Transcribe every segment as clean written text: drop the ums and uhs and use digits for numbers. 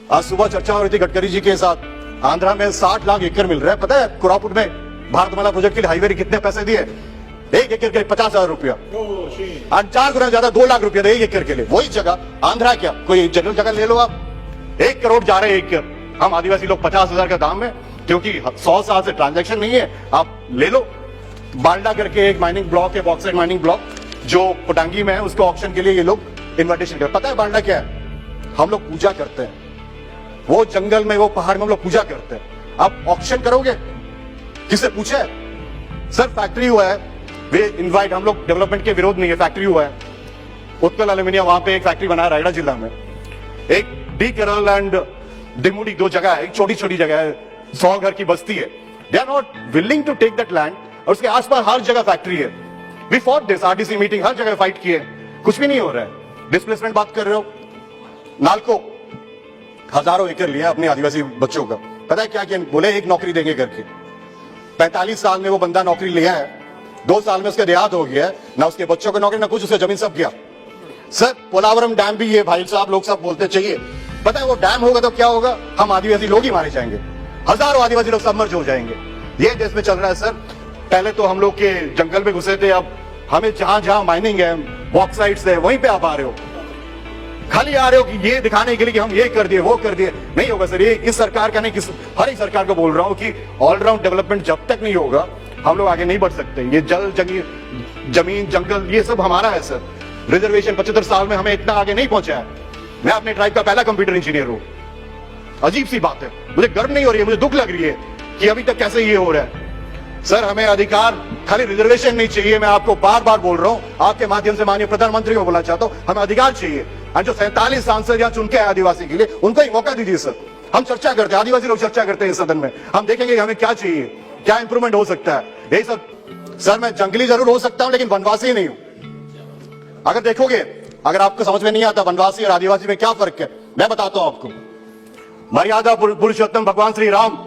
आज सुबह चर्चा हो रही थी गडकरी जी के साथ, आंध्रा में 60 लाख एकड़ मिल रहा है। पता है कोरापुट में भारतमाला प्रोजेक्ट के लिए हाईवे कितने पैसे दिए? एक एकड़ के लिए 50,000 रुपया, और 4 गुना ज्यादा 2 लाख रुपया एक एकड़ के लिए। वही जगह आंध्रा क्या, कोई जनरल जगह ले लो आप, 1 करोड़ जा रहे हैं एकड़। हम आदिवासी लोग 50,000 का दाम है, क्योंकि 100 साल से ट्रांजैक्शन नहीं है। आप ले लो, बाल्डा करके एक माइनिंग ब्लॉक है, बॉक्साइट माइनिंग ब्लॉक जो पोटांगी में है, उसको ऑक्शन के लिए ये लोग इन्विटेशन कर। पता है बाल्डा क्या है? हम लोग पूजा करते हैं, वो जंगल में, वो पहाड़ में हम लोग पूजा करते हैं। आप ऑक्शन करोगे? किससे पूछे? सर फैक्ट्री हुआ है, वे इनवाइट, हम लोग डेवलपमेंट के विरोध नहीं है, फैक्ट्री हुआ है। उत्कल एल्यूमिनियम वहां पे एक फैक्ट्री बनाया रायगढ़ जिला में। एक डी केरल एंड डिमुडी 2 जगह है, एक छोटी छोटी जगह है, 100 घर की बस्ती है। They are not willing to take that land, और उसके आसपास हर जगह फैक्ट्री है। We fought this, RDC meeting, हर जगह फाइट किए, कुछ भी नहीं हो रहा है। डिस्प्लेसमेंट बात कर रहे हो, नालको हजारों एकड़ लिया अपने आदिवासी बच्चों का। पता है क्या किया? बोले एक नौकरी देंगे करके। 45 साल में वो बंदा नौकरी लिया है, 2 साल में उसका देहात हो गया है, ना उसके बच्चों को नौकरी, ना कुछ, उसका जमीन सब गया। सर पोलावरम डैम भी ये भाई साहब लोग सब बोलते चाहिए। पता है वो डैम होगा तो क्या होगा? हम आदिवासी लोग ही मारे जाएंगे, हजारों आदिवासी लोग सबमर्ज हो जाएंगे। ये देश में चल रहा है सर। पहले तो हम लोग के जंगल में घुसे थे, अब हमें जहां जहां माइनिंग है, बॉक्साइट्स है, वहीं पे आप आ रहे हो, खाली आ रहे हो कि ये दिखाने के लिए कि हम ये कर दिए, वो कर दिए। नहीं होगा सर, ये इस सरकार का नहीं, हर एक सरकार को बोल रहा हूं कि ऑलराउंड डेवलपमेंट जब तक नहीं होगा हम लोग आगे नहीं बढ़ सकते। ये जल जमीन जंगल ये सब हमारा है सर। रिजर्वेशन 75 साल में हमें इतना आगे नहीं पहुंचा है। मैं अपने ट्राइब का पहला कंप्यूटर इंजीनियर हूं। अजीब सी बात है, मुझे गर्व नहीं हो रही है, मुझे दुख लग रही है कि अभी तक कैसे ये हो रहा है। सर हमें अधिकार, खाली रिजर्वेशन नहीं चाहिए। मैं आपको बार बार बोल रहा हूं, आपके माध्यम से माननीय प्रधानमंत्री को बोलना चाहता हूं, हमें अधिकार चाहिए। और जो 47 सांसद यहाँ चुन के आए आदिवासी के लिए, उनको ही मौका दीजिए सर। हम चर्चा करते हैं, आदिवासी लोग चर्चा करते हैं इस सदन में, हम देखेंगे हमें क्या चाहिए, क्या इंप्रूवमेंट हो सकता है, यही सब। सर मैं जंगली जरूर हो सकता हूं, लेकिन वनवासी नहीं हूं। अगर देखोगे, अगर आपको समझ में नहीं आता वनवासी और आदिवासी में क्या फर्क है, मैं बताता हूं आपको। मर्यादा पुरुषोत्तम भगवान श्री राम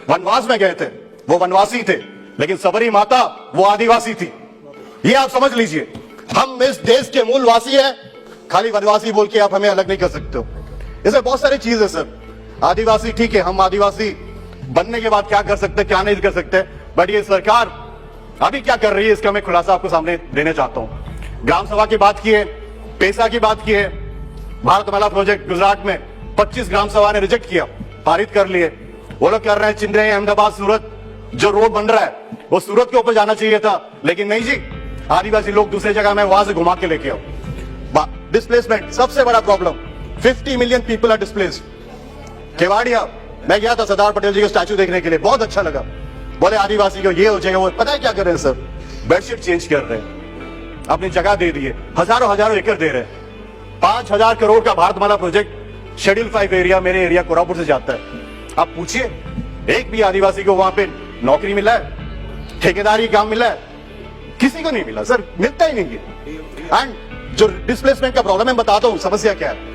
वनवास में गए थे, वो वनवासी थे, लेकिन सबरी माता वो आदिवासी थी। ये आप समझ लीजिए, हम इस देश के मूलवासी हैं, खाली वनवासी बोल के आप हमें अलग नहीं कर सकते हो। इसमें बहुत सारी चीज है सर। आदिवासी ठीक है, हम आदिवासी बनने के बाद क्या कर सकते, क्या नहीं कर सकते, बट ये सरकार अभी क्या कर रही है, इसका मैं खुलासा आपको सामने देना चाहता हूं। ग्राम सभा की बात की है, पैसा की बात की है। भारतमाला प्रोजेक्ट गुजरात में 25 ग्राम सभा ने रिजेक्ट किया, पारित कर लिए। वो लोग कर रहे हैं चिन्नई, अहमदाबाद, सूरत, जो रोड बन रहा है वो सूरत के ऊपर जाना चाहिए था, लेकिन नहीं जी, आदिवासी लोग दूसरी जगह में वहां से घुमा के लेके आओ। डिस्प्लेसमेंट सबसे बड़ा problem, 50 million people are displaced. Kevadia मैं गया था सरदार पटेल जी का स्टैचू देखने के लिए, बहुत अच्छा लगा। बोले आदिवासी को ये हो जाएगा, वो पता है क्या कर रहे हैं सर? बेडशीट चेंज कर रहे हैं, अपनी जगह दे दिए, हजारों एकड़ दे रहे हैं। 5,000 करोड़ का भारतमाला प्रोजेक्ट शेड्यूल 5 एरिया, मेरे एरिया कोरापुट से जाता है। आप पूछिए, एक भी आदिवासी को वहां पे नौकरी मिला है, ठेकेदारी काम मिला है? किसी को नहीं मिला सर, मिलता ही नहीं है। एंड जो डिस्प्लेसमेंट का प्रॉब्लम है, बताता हूं समस्या क्या है।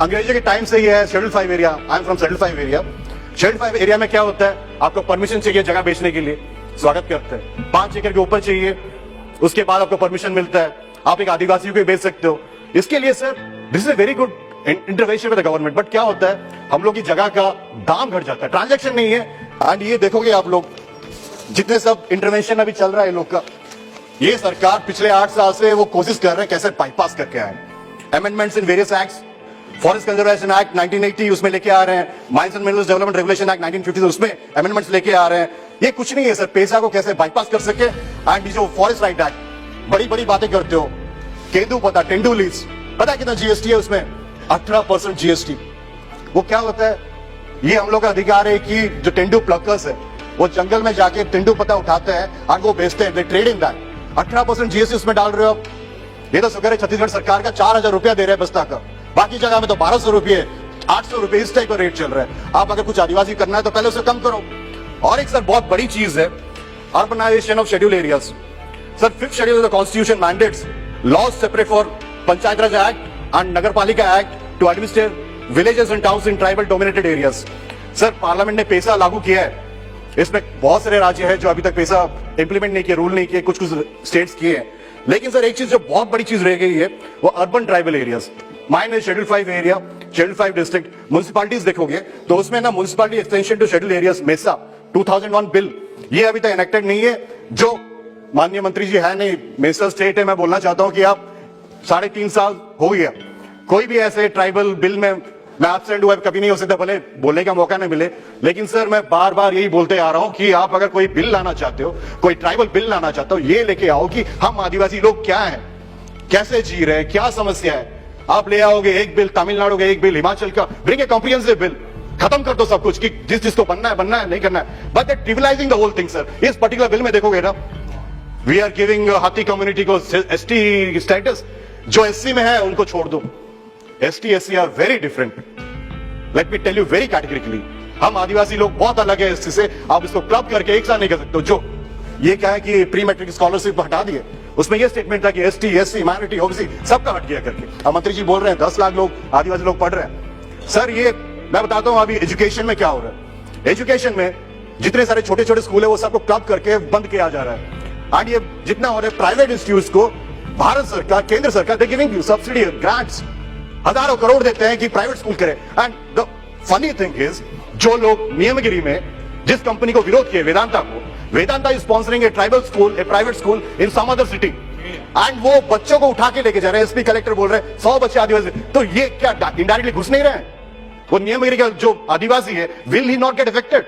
अंग्रेजों के टाइम से ही है schedule 5 area. I am from schedule 5 area. Schedule 5 area में क्या होता है, आपको परमिशन चाहिए जगह बेचने के लिए, स्वागत करते हैं। 5 एकड़ के ऊपर चाहिए, उसके बाद आपको परमिशन मिलता है, आप एक आदिवासी को बेच सकते हो। इसके लिए sir this is a very good intervention with the government. But क्या होता है, हम लोग की जगह का दाम घट जाता है, ट्रांजैक्शन नहीं है। एंड ये देखोगे आप लोग, जितने सब इंटरवेंशन अभी चल रहा है लोग का, ये सरकार पिछले 8 साल से वो कोशिश कर रहे हैं कैसे बाईपास करके आए। Amendments in various acts, forest conservation act 1980 उसमें लेके आ रहे हैं, mines and minerals development regulation act 1950 उसमें अमेंडमेंट्स लेके आ रहे हैं। ये कुछ नहीं है सर, पैसा को कैसे बाईपास कर सके। एंड जो फॉरेस्ट राइट एक्ट, बड़ी बड़ी बातें करते हो, केंदू पता, तेंदू लीज, पता है कितना जीएसटी है उसमें? 18% जीएसटी। वो क्या होता है, ये हम लोग का अधिकार है कि जो तेंदू प्लकर्स है वो जंगल में जाके तेंदू पत्ता उठाते हैं और वो बेचते हैं, दे ट्रेड इन दैट। 18% जीएसटी उसमें डाल रहे हो आप। ये तो शुक्र है छत्तीसगढ़ सरकार का 4,000 रुपया दे रहे हैं बस्ता का, बाकी जगह में तो 1200 रुपये, 800 रुपये, इस टाइप का रेट चल रहा है। आप अगर कुछ आदिवासी करना है तो पहले उसे कम करो। और एक सर बहुत बड़ी चीज है, urbanisation of schedule areas. Sir 5th schedule of the constitution mandates laws separate for panchayat raj act and nagar palika act to administer villages and towns in tribal dominated areas. Sir parliament ने पैसा लागू किया है, इसमें बहुत सारे राज्य हैं जो अभी तक पैसा इंप्लीमेंट नहीं किए, रूल नहीं किए, कुछ स्टेट्स किए हैं। लेकिन सर एक चीज जो बहुत बड़ी चीज रह गई है वो urban tribal areas. Mine schedule 5 area, schedule 5 district municipalities देखोगे तो उसमें ना municipality extension to schedule areas MESA 2001 bill ये अभी तक एनेक्टेड नहीं है। जो माननीय मंत्री जी है नहीं, मेसा स्टेट है, मैं बोलना चाहता हूं कि आप 3.5 साल हो गया, कोई भी ऐसे ट्राइबल बिल में मैं एब्सेंट हुआ कभी नहीं हो सकता, भले बोलने का मौका नहीं मिले, लेकिन सर मैं बार बार यही बोलते आ रहा हूं कि आप अगर कोई बिल लाना चाहते हो, कोई ट्राइबल बिल लाना चाहते हो, ये लेके आओ कि हम आदिवासी लोग क्या हैं, कैसे जी रहे हैं, क्या समस्या है। आप ले आओगे एक बिल तमिलनाडु का, एक बिल हिमाचल का, ब्रिंग ए कॉम्प्रिहेंसिव बिल, खत्म कर दो सब कुछ कि जिस जिसको बनना है नहीं करना है, but trivializing the whole thing sir. इस पर्टिकुलर बिल में देखोगे ना, we are giving Hatti community को एसटी स्टेटस, जो एससी में है उनको छोड़ दो। ST SC are very different, let me tell you very categorically, हम आदिवासी लोग बहुत अलग है एससी से। आप इसको क्लब करके एक साथ नहीं कर सकते। जो ये क्या है कि प्री मैट्रिक स्कॉलरशिप हटा दिए, उसमें ये स्टेटमेंट था कि एसटी एससी माइनॉरिटी ओबीसी सबका हट गया करके। अब मंत्री जी बोल रहे हैं 10 लाख लोग आदिवासी लोग पढ़ रहे हैं। सर ये मैं बताता हूं अभी एजुकेशन में क्या हो रहा है। एजुकेशन में जितने सारे छोटे छोटे स्कूल है वो सबको क्लब करके बंद किया जा रहा है। एंड ये जितना हो रहा है प्राइवेट इंस्टीट्यूट्स को भारत सरकार, केंद्र सरकार, they giving you subsidy grants, हजारों करोड़ देते हैं कि प्राइवेट स्कूल करें। And the funny thing is, जो लोग नियमगिरी में जिस कंपनी को विरोध किए, वेदांता को, Vedanta is sponsoring a tribal school, a private school in some other city, and वो बच्चों को उठा के लेके जा रहे हैं। एसपी कलेक्टर बोल रहे हैं 100 बच्चे आदिवासी, तो ये क्या इनडायरेक्टली घुस नहीं रहे हैं? वो नियमगिरी का जो आदिवासी है, will he not get affected?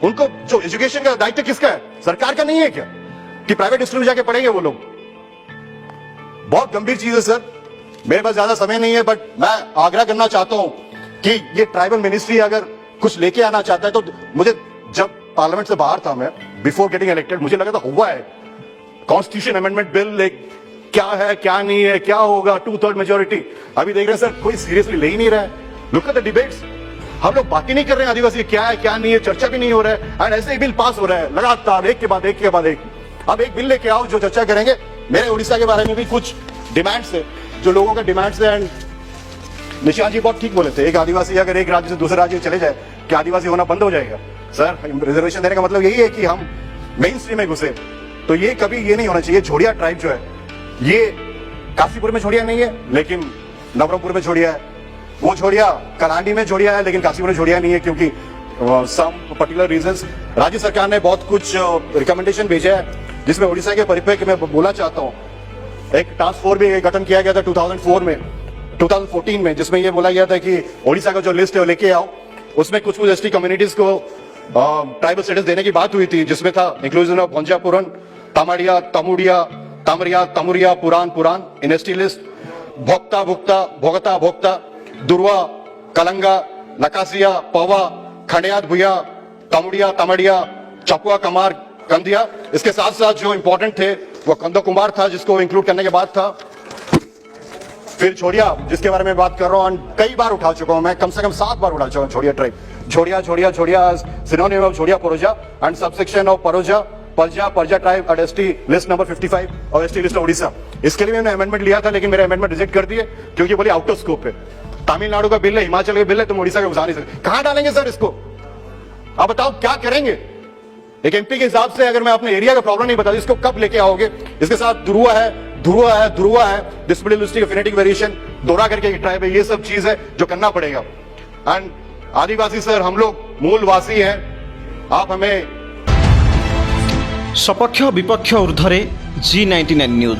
उनको जो एजुकेशन का दायित्व किसका है? सरकार का नहीं है क्या कि प्राइवेट स्कूल में जाके पढ़ेंगे वो लोग? बहुत गंभीर चीज है सर। मेरे पास ज्यादा समय नहीं है, बट मैं आग्रह करना चाहता हूं कि ये ट्राइबल मिनिस्ट्री अगर कुछ लेके आना चाहता है तो मुझे, जब पार्लियामेंट से बाहर था मैं, बिफोर गेटिंग इलेक्टेड, मुझे लगा था हुआ है कॉन्स्टिट्यूशन अमेंडमेंट बिल, एक क्या है क्या नहीं है, क्या होगा, 2/3 मेजोरिटी। अभी देख रहे हैं सर कोई सीरियसली ले ही नहीं रहा है। लुक एट द डिबेट्स, हम लोग बात ही नहीं कर रहे हैं आदिवासी क्या है क्या नहीं है, चर्चा भी नहीं हो रहा है। एंड ऐसे ही बिल पास हो रहा है लगातार, एक के बाद एक के बाद एक। अब एक बिल लेके आओ जो चर्चा करेंगे। मेरे उड़ीसा के बारे में भी कुछ डिमांड्स है, जो लोगों का डिमांड्स है। एंड निशांत जी बहुत ठीक बोले थे, एक आदिवासी अगर एक राज्य से दूसरे राज्य में चले जाए क्या आदिवासी होना बंद हो जाएगा? सर रिजर्वेशन देने का मतलब यही है कि हम मेन स्ट्रीम में घुसे, तो ये कभी ये नहीं होना चाहिए। छोड़िया ट्राइब जो है, ये काशीपुर में छोड़िया नहीं है लेकिन नवरंगपुर में छोड़िया है, वो छोड़िया कलांडी में छोड़िया है लेकिन काशीपुर में छोड़िया नहीं है, क्योंकि सम पर्टिकुलर रीजंस। राज्य सरकार ने बहुत कुछ रिकमेंडेशन भेजा है, जिसमें उड़ीसा के परिप्रेक्ष्य में बोलना चाहता हूँ। एक टास्क फोर्स भी गठन किया गया था 2014 में, जिसमें यह बोला गया था कि ओडिशा का जो लिस्ट है वो लेके आओ। उसमें कुछ एसटी कम्युनिटीज को ट्राइबल स्टेटस देने की बात हुई थी, जिसमें था इंक्लूजन ऑफ भंजा पुरन, तमाड़िया, तमुड़िया, तमरिया, तमुरिया, पुरान इन एसटी लिस्ट, भोक्ता भुक्ता, भोगता भोक्ता, दुर्वा, कलंगा, नकासिया, पवा, खंडियात भुया, तमुड़िया, तमड़िया, चपुआ, कमार, कंधिया। इसके साथ साथ जो इंपॉर्टेंट थे वो कंदो कुमार था, जिसको इंक्लूड करने के बाद था। फिर छोड़िया, जिसके बारे में बात कर रहा हूं, कई बार उठा चुका हूं मैं, कम से कम 7 बार उठा चुका हूं। छोड़िया ट्राइब, छोड़िया synonym of Chhodia Paroja and subsection of Paroja Parja tribe at ST list number 55 और एसटी लिस्ट उड़ीसा। इसके लिए मैंने अमेंडमेंट लिया था, लेकिन मेरे अमेंडमेंट रिजेक्ट कर दिए क्योंकि बोली आउट ऑफ स्कोप है। तमिलनाडु का बिल है, हिमाचल का बिल है, तुम उड़ीसा का घुसा नहीं सकते। कहां डालेंगे सर इसको? आप बताओ क्या करेंगे? एक एमपी के हिसाब से अगर मैं अपने एरिया का प्रॉब्लम नहीं बता, इसको कब लेके आओगे? इसके साथ ध्रुवा है, डिस्बिलिटी फिनेटिक वेरिएशन, दोहरा करके एक ट्राइब है, ये सब चीज है जो करना पड़ेगा। एंड आदिवासी सर, हम लोग मूलवासी हैं, आप हमें सपक्ष विपक्ष ऊर्ध्वे G99 न्यूज।